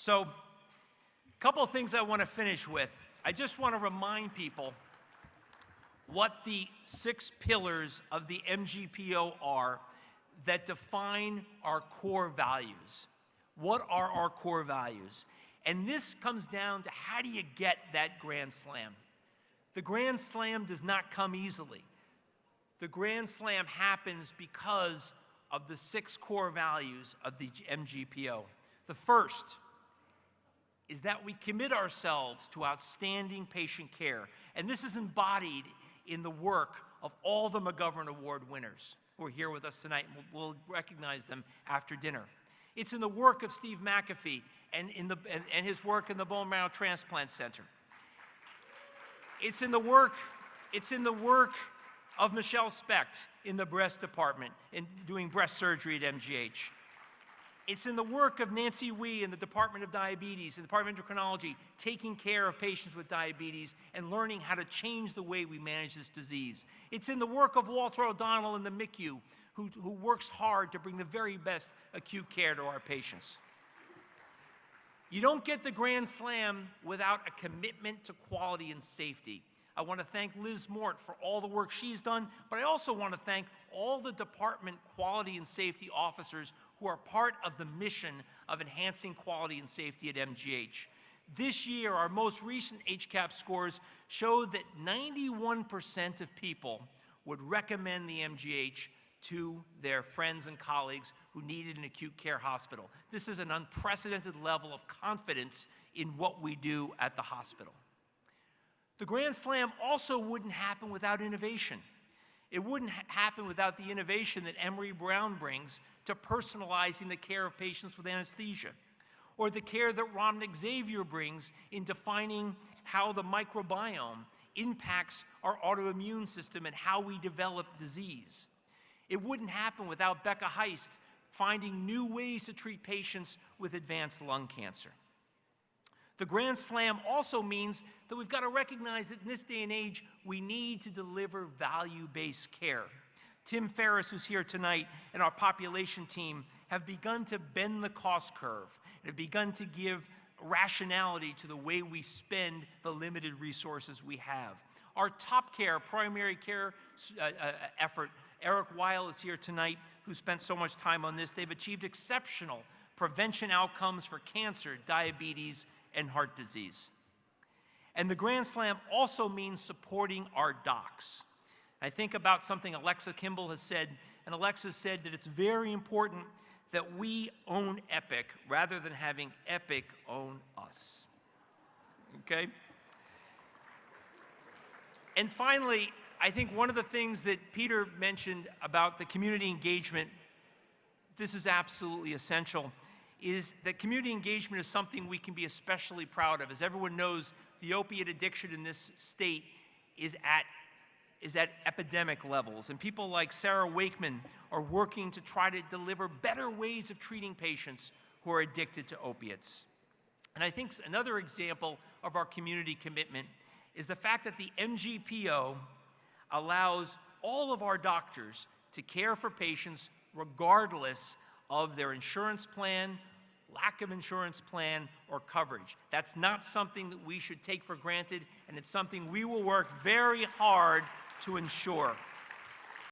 So, a couple of things I want to finish with. I just want to remind people what the 6 pillars of the MGPO are that define our core values. What are our core values? And this comes down to how do you get that grand slam? The grand slam does not come easily. The grand slam happens because of the 6 core values of the MGPO. The first is that we commit ourselves to outstanding patient care. And this is embodied in the work of all the McGovern Award winners who are here with us tonight, and we'll recognize them after dinner. It's in the work of Steve McAfee and his work in the Bone Marrow Transplant Center. It's in the work of Michelle Specht in the breast department in doing breast surgery at MGH. It's in the work of Nancy Wee in the Department of Diabetes and the Department of Endocrinology, taking care of patients with diabetes and learning how to change the way we manage this disease. It's in the work of Walter O'Donnell in the MICU, who works hard to bring the very best acute care to our patients. You don't get the grand slam without a commitment to quality and safety. I want to thank Liz Mort for all the work she's done, but I also want to thank all the department quality and safety officers who are part of the mission of enhancing quality and safety at MGH. This year, our most recent HCAHPS scores showed that 91% of people would recommend the MGH to their friends and colleagues who needed an acute care hospital. This is an unprecedented level of confidence in what we do at the hospital. The Grand Slam also wouldn't happen without innovation. It wouldn't happen without the innovation that Emory Brown brings to personalizing the care of patients with anesthesia, or the care that Ramnik Xavier brings in defining how the microbiome impacts our autoimmune system and how we develop disease. It wouldn't happen without Becca Heist finding new ways to treat patients with advanced lung cancer. The Grand Slam also means that we've got to recognize that in this day and age, we need to deliver value-based care. Tim Ferriss, who's here tonight, and our population team have begun to bend the cost curve and have begun to give rationality to the way we spend the limited resources we have. Our Top Care, primary care effort, Eric Weil is here tonight, who spent so much time on this. They've achieved exceptional prevention outcomes for cancer, diabetes, and heart disease. And the Grand Slam also means supporting our docs. I think about something Alexa Kimball has said, and Alexa said that it's very important that we own Epic rather than having Epic own us. Okay? And finally, I think one of the things that Peter mentioned about the community engagement, this is absolutely essential, is that community engagement is something we can be especially proud of. As everyone knows, the opiate addiction in this state is at epidemic levels, and people like Sarah Wakeman are working to try to deliver better ways of treating patients who are addicted to opiates. And I think another example of our community commitment is the fact that the MGPO allows all of our doctors to care for patients regardless of their insurance plan, lack of insurance plan, or coverage. That's not something that we should take for granted, and it's something we will work very hard to ensure.